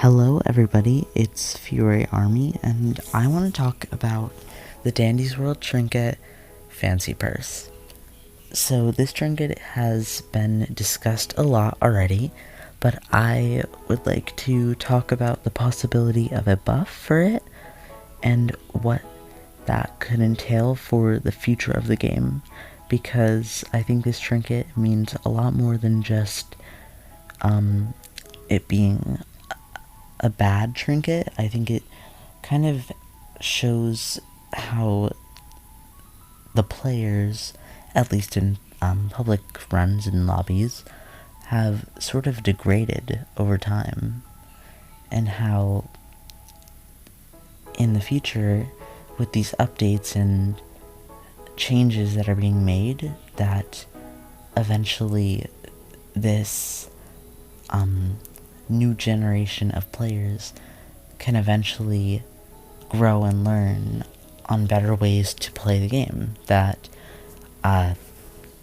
Hello everybody, it's Fury Army, and I want to talk about the Dandy's World Trinket Fancy Purse. So this trinket has been discussed a lot already, but I would like to talk about the possibility of a buff for it, and what that could entail for the future of the game, because I think this trinket means a lot more than just it being a bad trinket. I think it kind of shows how the players, at least in public runs and lobbies, have sort of degraded over time, and how in the future, with these updates and changes that are being made, that eventually this new generation of players can eventually grow and learn on better ways to play the game that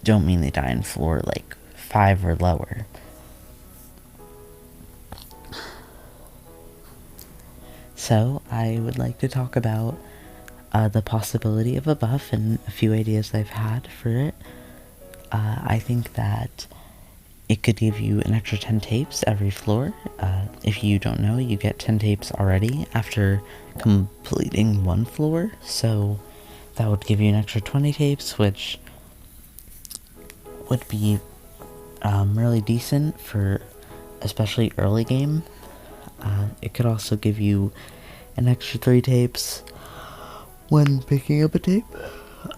don't mean they die in floor like 5 or lower. So I would like to talk about the possibility of a buff and a few ideas I've had for it. I think that it could give you an extra 10 tapes every floor. If you don't know, you get 10 tapes already after completing one floor, so that would give you an extra 20 tapes, which would be really decent for especially early game. It could also give you an extra 3 tapes when picking up a tape.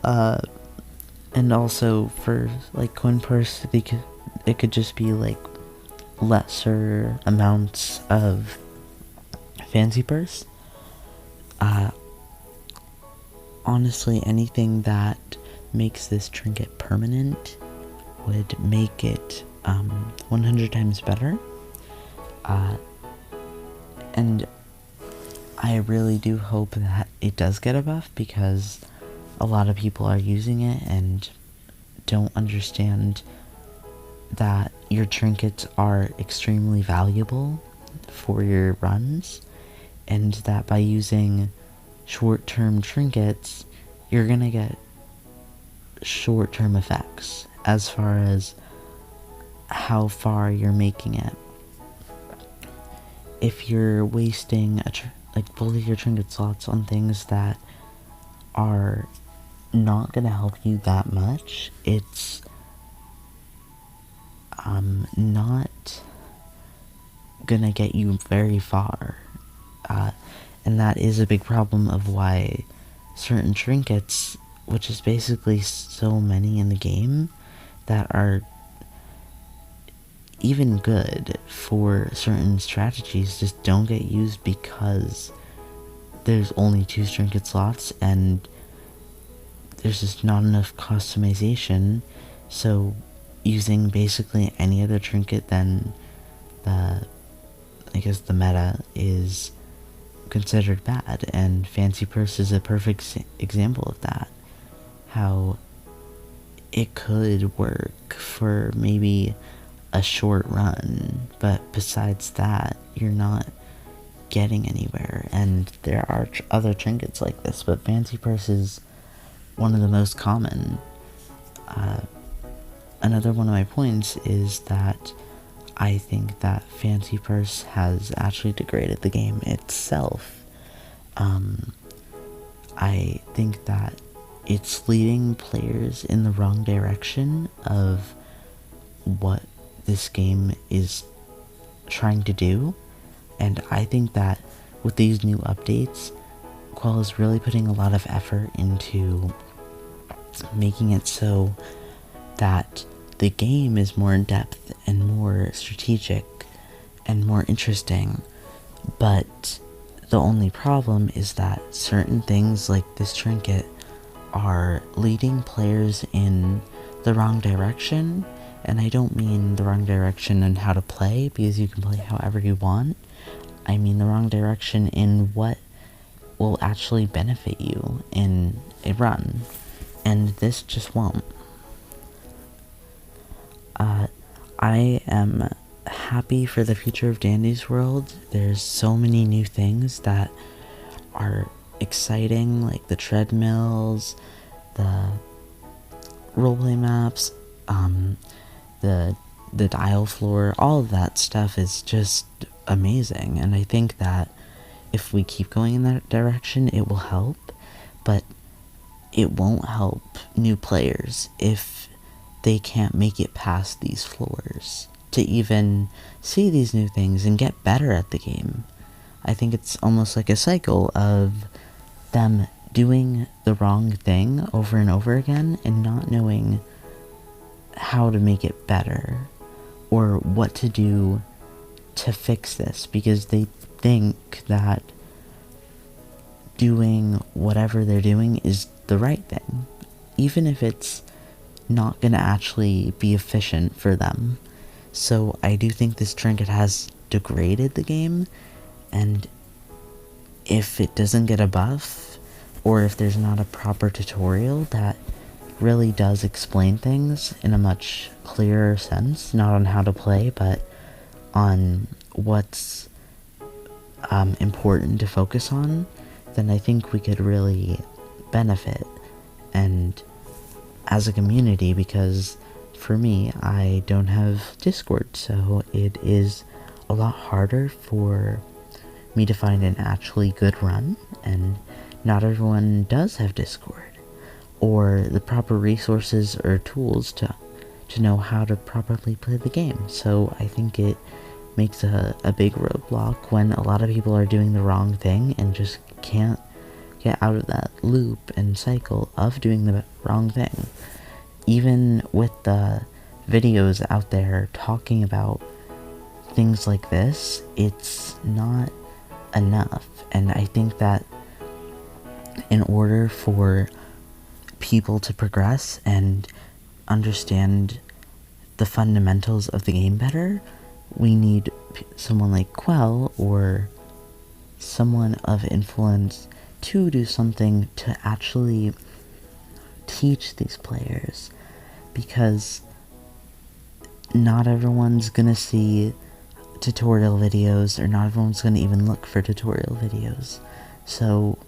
And also for like coin purse, it could just be like lesser amounts of fancy purse. Honestly, anything that makes this trinket permanent would make it 100 times better. And I really do hope that it does get a buff, because a lot of people are using it and don't understand that your trinkets are extremely valuable for your runs, and that by using short-term trinkets, you're gonna get short-term effects as far as how far you're making it. If you're wasting like both of your trinket slots on things that are not gonna help you that much, it's not gonna get you very far. And that is a big problem of why certain trinkets, which is basically so many in the game, that are even good for certain strategies, just don't get used because there's only 2 trinket slots and there's just not enough customization. So using basically any other trinket than the meta is considered bad, and fancy purse is a perfect example of that. How it could work for maybe a short run, but besides that, you're not getting anywhere. And there are other trinkets like this, but fancy purse is one of the most common. Another one of my points is that I think that fancy purse has actually degraded the game itself. I think that it's leading players in the wrong direction of what this game is trying to do, and I think that with these new updates, Quell is really putting a lot of effort into making it so that the game is more in depth and more strategic and more interesting. But the only problem is that certain things like this trinket are leading players in the wrong direction. And I don't mean the wrong direction in how to play, because you can play however you want. I mean the wrong direction in what will actually benefit you in a run. And this just won't. I am happy for the future of Dandy's world. There's so many new things that are exciting, like the treadmills, the roleplay maps, the dial floor. All of that stuff is just amazing, and I think that if we keep going in that direction, it will help, but it won't help new players if they can't make it past these floors to even see these new things and get better at the game. I think it's almost like a cycle of them doing the wrong thing over and over again and not knowing how to make it better or what to do to fix this, because they think that doing whatever they're doing is the right thing, even if it's not gonna actually be efficient for them. So I do think this trinket has degraded the game, and if it doesn't get a buff, or if there's not a proper tutorial that really does explain things in a much clearer sense, not on how to play, but on what's important to focus on, then I think we could really benefit, and as a community, because for me, I don't have Discord, so it is a lot harder for me to find an actually good run, and not everyone does have Discord, or the proper resources or tools to know how to properly play the game. So I think it makes a big roadblock when a lot of people are doing the wrong thing and just can't get out of that loop and cycle of doing the wrong thing. Even with the videos out there talking about things like this, it's not enough. And I think that in order for people to progress and understand the fundamentals of the game better, we need someone like Quell or someone of influence to do something to actually teach these players, because not everyone's gonna see tutorial videos, or not everyone's gonna even look for tutorial videos. So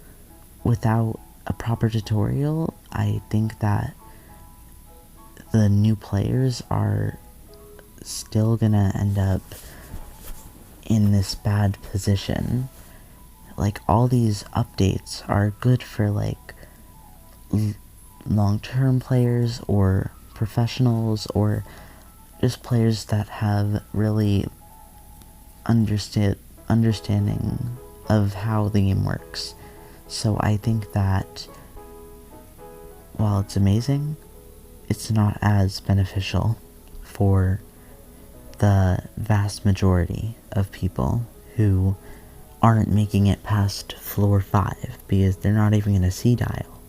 without a proper tutorial, I think that the new players are still gonna end up in this bad position. Like, all these updates are good for like long-term players or professionals, or just players that have really understanding of how the game works. So I think that while it's amazing, it's not as beneficial for the vast majority of people who aren't making it past floor 5, because they're not even going to see dial,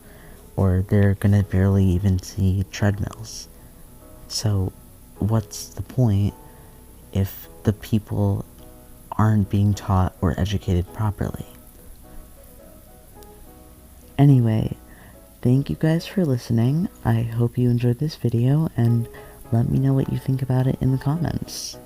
or they're going to barely even see treadmills. So what's the point if the people aren't being taught or educated properly? Anyway, thank you guys for listening. I hope you enjoyed this video, and let me know what you think about it in the comments.